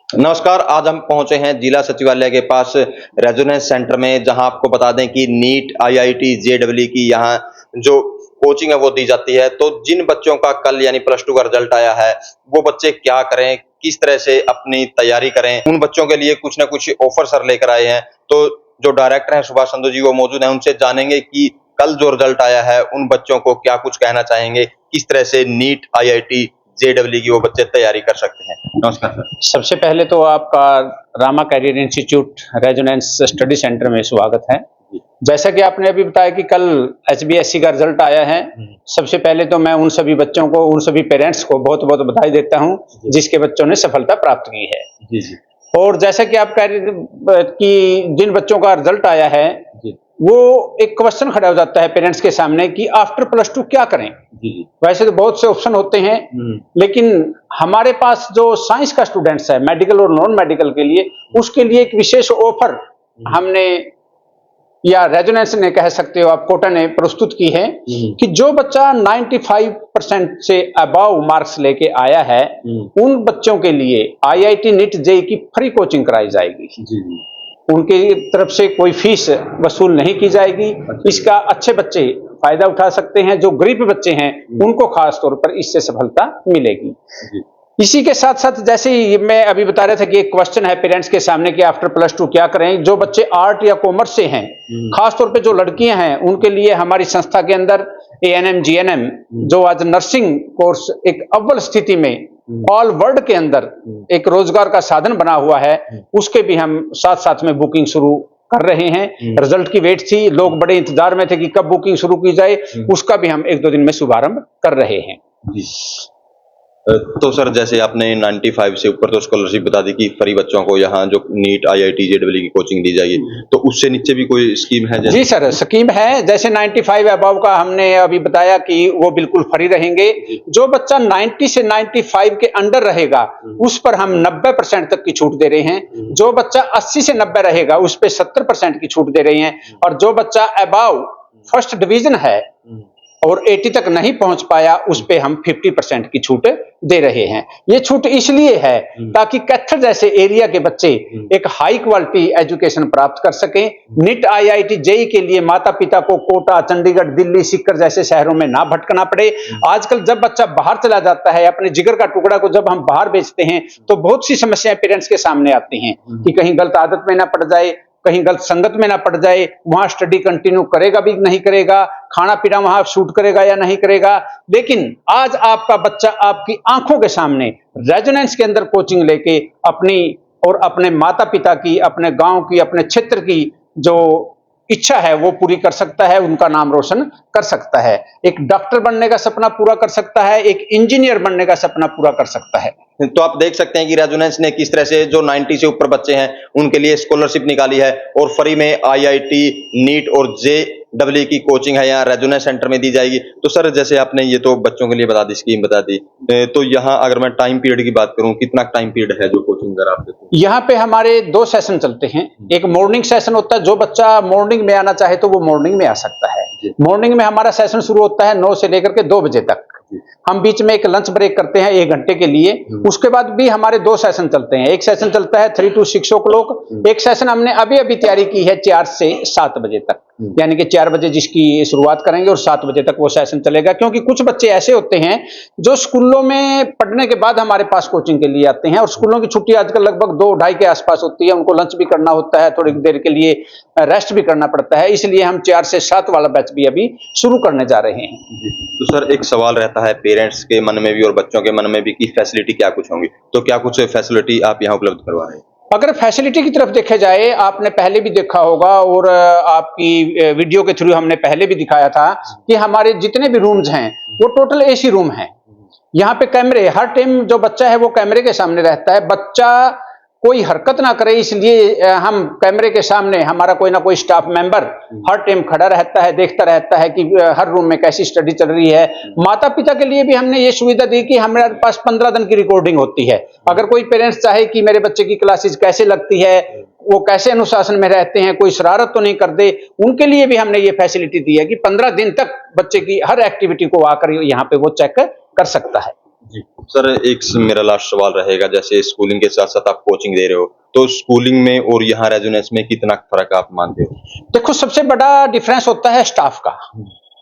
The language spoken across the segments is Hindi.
नमस्कार, आज हम पहुंचे हैं जिला सचिवालय के पास रेजोनेंस सेंटर में, जहां आपको बता दें कि नीट, आईआईटी, जेईई की यहां जो कोचिंग है वो दी जाती है। तो जिन बच्चों का कल यानी प्लस टू का रिजल्ट आया है, वो बच्चे क्या करें, किस तरह से अपनी तैयारी करें, उन बच्चों के लिए कुछ ना कुछ ऑफर सर लेकर आए हैं। तो जो डायरेक्टर हैं सुभाष संधू जी, वो मौजूद हैं, उनसे जानेंगे कि कल जो रिजल्ट आया है उन बच्चों को क्या कुछ कहना चाहेंगे, किस तरह से नीट, आईआईटी, जेईई की वो बच्चे तैयारी कर सकते हैं। नमस्कार सर। सबसे पहले तो आपका Rama career institute Resonance study centre में स्वागत है। जैसा कि आपने अभी बताया कि कल एचबीएससी का रिजल्ट आया है, सबसे पहले तो मैं उन सभी बच्चों को, उन सभी पेरेंट्स को बहुत बहुत बधाई देता हूं जिसके बच्चों ने सफलता प्राप्त की है। जी जी। और जैसा कि आप कह रहे कि जिन बच्चों का रिजल्ट आया है, वो एक क्वेश्चन खड़ा हो जाता है पेरेंट्स के सामने कि आफ्टर प्लस टू क्या करें। वैसे तो बहुत से ऑप्शन होते हैं, लेकिन हमारे पास जो साइंस का स्टूडेंट्स है, मेडिकल और नॉन मेडिकल के लिए, उसके लिए एक विशेष ऑफर हमने या रेजोनेंस ने कह सकते हो आप, कोटा ने प्रस्तुत की है कि जो बच्चा 95% से अबव मार्क्स लेके आया है, उन बच्चों के लिए आईआईटी, नीट, जेईई की फ्री कोचिंग कराई जाएगी। उनकी तरफ से कोई फीस वसूल नहीं की जाएगी। इसका अच्छे बच्चे फायदा उठा सकते हैं। जो गरीब बच्चे हैं उनको खास तौर पर इससे सफलता मिलेगी। इसी के साथ साथ, जैसे ही मैं अभी बता रहा था कि एक क्वेश्चन है पेरेंट्स के सामने कि आफ्टर प्लस टू क्या करें, जो बच्चे आर्ट या कॉमर्स से हैं, खास तौर पे जो लड़कियां हैं, उनके लिए हमारी संस्था के अंदर एएनएम, जीएनएम, जो आज नर्सिंग कोर्स एक अव्वल स्थिति में ऑल वर्ल्ड के अंदर एक रोजगार का साधन बना हुआ है, उसके भी हम साथ साथ में बुकिंग शुरू कर रहे हैं। रिजल्ट की वेट थी, लोग बड़े इंतजार में थे कि कब बुकिंग शुरू की जाए, उसका भी हम 1-2 दिन में शुभारंभ कर रहे हैं। तो सर, जैसे आपने 95 से ऊपर तो स्कॉलरशिप बता दी कि फ्री बच्चों को यहाँ जो नीट, आईआईटी, जेईई की कोचिंग दी जाएगी, तो उससे नीचे भी कोई स्कीम है? जी सर, स्कीम है। जैसे 95 अबव का हमने अभी बताया कि वो बिल्कुल फ्री रहेंगे। जो बच्चा 90 से 95 के अंडर रहेगा, उस पर हम 90% तक की छूट दे रहे हैं। जो बच्चा 80 से 90 रहेगा, उस पर 70% की छूट दे रहे हैं। और जो बच्चा अबव फर्स्ट डिवीजन है और 80 तक नहीं पहुंच पाया, उस पे हम 50% की छूट दे रहे हैं। ये छूट इसलिए है ताकि कैथर जैसे एरिया के बच्चे एक हाई क्वालिटी एजुकेशन प्राप्त कर सकें। नीट, आईआईटी, जेईई के लिए माता पिता को कोटा, चंडीगढ़, दिल्ली, सीकर जैसे शहरों में ना भटकना पड़े। आजकल जब बच्चा बाहर चला जाता है, अपने जिगर का टुकड़ा को जब हम बाहर बेचते हैं, तो बहुत सी समस्याएं पेरेंट्स के सामने आती हैं कि कहीं गलत आदत में ना पड़ जाए, कहीं गलत संगत में ना पड़ जाए, वहां स्टडी कंटिन्यू करेगा भी नहीं करेगा, खाना पीना वहां शूट करेगा या नहीं करेगा। लेकिन आज आपका बच्चा आपकी आंखों के सामने रेजोनेंस के अंदर कोचिंग लेके अपनी और अपने माता पिता की, अपने गांव की, अपने क्षेत्र की जो इच्छा है वो पूरी कर सकता है, उनका नाम रोशन कर सकता है। एक डॉक्टर बनने का सपना पूरा कर सकता है, एक इंजीनियर बनने का सपना पूरा कर सकता है। तो आप देख सकते हैं कि रेजोनेंस ने किस तरह से जो 90 से ऊपर बच्चे हैं उनके लिए स्कॉलरशिप निकाली है, और फ्री में आईआईटी, नीट और जेईई की कोचिंग है यहाँ रेजोनेंस सेंटर में दी जाएगी। तो सर, जैसे आपने ये तो बच्चों के लिए बता दी, स्कीम बता दी, तो यहाँ अगर मैं टाइम पीरियड की बात करूँ, कितना टाइम पीरियड है जो कोचिंग अगर आप देखो? यहाँ पे हमारे 2 सेशन चलते हैं। एक मॉर्निंग सेशन होता है, जो बच्चा मॉर्निंग में आना चाहे तो वो मॉर्निंग में आ सकता है। मॉर्निंग में हमारा सेशन शुरू होता है 9 से लेकर के 2 बजे तक। हम बीच में एक लंच ब्रेक करते हैं 1 घंटे के लिए। उसके बाद भी हमारे 2 सेशन चलते हैं। एक सेशन चलता है 3 to 6 o'clock। एक सेशन हमने अभी तैयारी की है 4 से 7 बजे तक, यानी कि 4 बजे जिसकी शुरुआत करेंगे और 7 बजे तक वो सेशन चलेगा। क्योंकि कुछ बच्चे ऐसे होते हैं जो स्कूलों में पढ़ने के बाद हमारे पास कोचिंग के लिए आते हैं, और स्कूलों की छुट्टी आजकल लगभग 2-2:30 के आसपास होती है। उनको लंच भी करना होता है, थोड़ी देर के लिए रेस्ट भी करना पड़ता है, इसलिए हम 4 से 7 वाला बैच भी अभी शुरू करने जा रहे हैं। तो सर, एक सवाल रहता है पेरेंट्स के मन में भी और बच्चों के मन में भी कि फैसिलिटी क्या कुछ होंगी, तो क्या कुछ फैसिलिटी आप यहाँ उपलब्ध करवा रहे हैं? अगर फैसिलिटी की तरफ देखा जाए, आपने पहले भी देखा होगा और आपकी वीडियो के थ्रू हमने पहले भी दिखाया था कि हमारे जितने भी रूम्स हैं वो टोटल एसी रूम हैं। यहाँ पे कैमरे, हर टाइम जो बच्चा है वो कैमरे के सामने रहता है। बच्चा कोई हरकत ना करे, इसलिए हम कैमरे के सामने हमारा कोई ना कोई स्टाफ मेंबर हर टाइम खड़ा रहता है, देखता रहता है कि हर रूम में कैसी स्टडी चल रही है। माता पिता के लिए भी हमने ये सुविधा दी कि हमारे पास 15 दिन की रिकॉर्डिंग होती है। अगर कोई पेरेंट्स चाहे कि मेरे बच्चे की क्लासेस कैसे लगती है, वो कैसे अनुशासन में रहते हैं, कोई शरारत तो नहीं कर दे, उनके लिए भी हमने ये फैसिलिटी दी है कि 15 दिन तक बच्चे की हर एक्टिविटी को आकर यहाँ पे वो चेक कर सकता है। जी। सर एक मेरा लास्ट सवाल रहेगा, जैसे स्कूलिंग के साथ साथ आप कोचिंग दे रहे हो, तो स्कूलिंग में और यहाँ रेजोनेंस में कितना फर्क आप मानते हो? देखो, सबसे बड़ा डिफरेंस होता है स्टाफ का।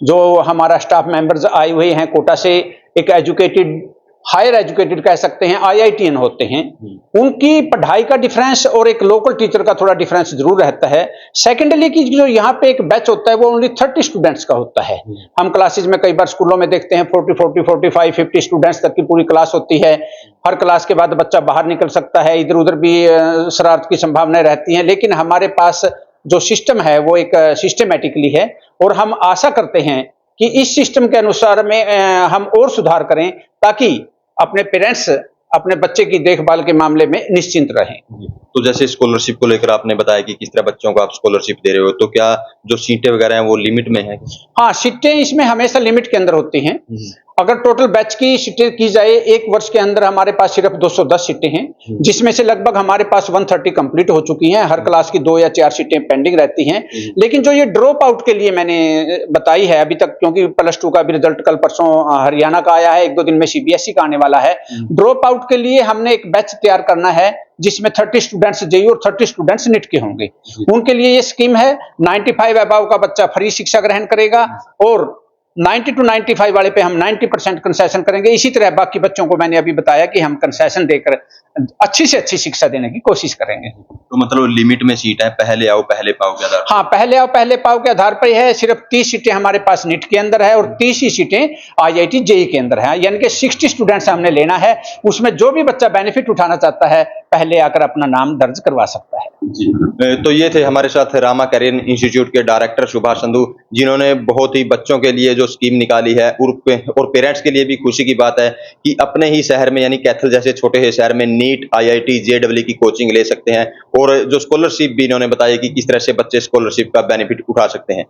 जो हमारा स्टाफ मेंबर्स आए हुए हैं कोटा से, एक एजुकेटेड, हायर एजुकेटेड कह सकते हैं, आईआईटीएन होते हैं, उनकी पढ़ाई का डिफरेंस और एक लोकल टीचर का थोड़ा डिफरेंस जरूर रहता है। सेकेंडली कि जो यहाँ पे एक बैच होता है वो ओनली 30 स्टूडेंट्स का होता है। हम क्लासेस में कई बार स्कूलों में देखते हैं 40, 45, 50 स्टूडेंट्स तक की पूरी क्लास होती है। हर क्लास के बाद बच्चा बाहर निकल सकता है, इधर उधर भी शरारत की संभावनाएं रहती हैं, लेकिन हमारे पास जो सिस्टम है वो एक सिस्टमेटिकली है और हम आशा करते हैं कि इस सिस्टम के अनुसार में हम और सुधार करें ताकि अपने पेरेंट्स अपने बच्चे की देखभाल के मामले में निश्चिंत रहें। तो जैसे स्कॉलरशिप को लेकर आपने बताया कि किस तरह बच्चों को आप स्कॉलरशिप दे रहे हो, तो क्या जो सीटें वगैरह हैं वो लिमिट में है? हाँ, सीटें इसमें हमेशा लिमिट के अंदर होती हैं। अगर टोटल बैच की सीटें की जाए, एक वर्ष के अंदर हमारे पास सिर्फ 210 सीटें हैं, जिसमें से लगभग हमारे पास 130 कंप्लीट हो चुकी हैं। हर क्लास की 2 या 4 सीटें पेंडिंग रहती हैं। लेकिन जो ये ड्रॉप आउट के लिए मैंने बताई है अभी तक, क्योंकि प्लस 2 का भी रिजल्ट कल परसों हरियाणा का आया है, 1-2 दिन में सीबीएसई का आने वाला है। ड्रॉप आउट के लिए हमने एक बैच तैयार करना है जिसमें 30 स्टूडेंट्स जेईई और 30 स्टूडेंट्स नीट के होंगे। उनके लिए ये स्कीम है, 95 अबव का बच्चा फ्री शिक्षा ग्रहण करेगा और 90 to 95 वाले पे हम 90% कंसेशन करेंगे। इसी तरह बाकी बच्चों को मैंने अभी बताया कि हम कंसेशन देकर अच्छी से अच्छी शिक्षा देने की कोशिश करेंगे। तो मतलब लिमिट में सीट है, पहले आओ पहले पाओ के आधार? हाँ, पहले आओ पहले पाओ के आधार पर है। सिर्फ 30 सीटें हमारे पास नीट के अंदर है और 30 ही सीटें आईआईटी जेईई के अंदर है, यानी कि 60 स्टूडेंट्स हमने लेना है। उसमें जो भी बच्चा बेनिफिट उठाना चाहता है पहले आकर अपना नाम दर्ज करवा सकता है। जी। तो ये थे हमारे साथ रामा कैरियर इंस्टीट्यूट के डायरेक्टर सुभाष संधू, जिन्होंने बहुत ही बच्चों के लिए जो स्कीम निकाली है और पेरेंट्स के लिए भी खुशी की बात है कि अपने ही शहर में यानी कैथल जैसे छोटे से शहर में नीट, आईआईटी, जेईई की कोचिंग ले सकते हैं और जो स्कॉलरशिप भी इन्होंने बताया कि किस तरह से बच्चे स्कॉलरशिप का बेनिफिट उठा सकते हैं।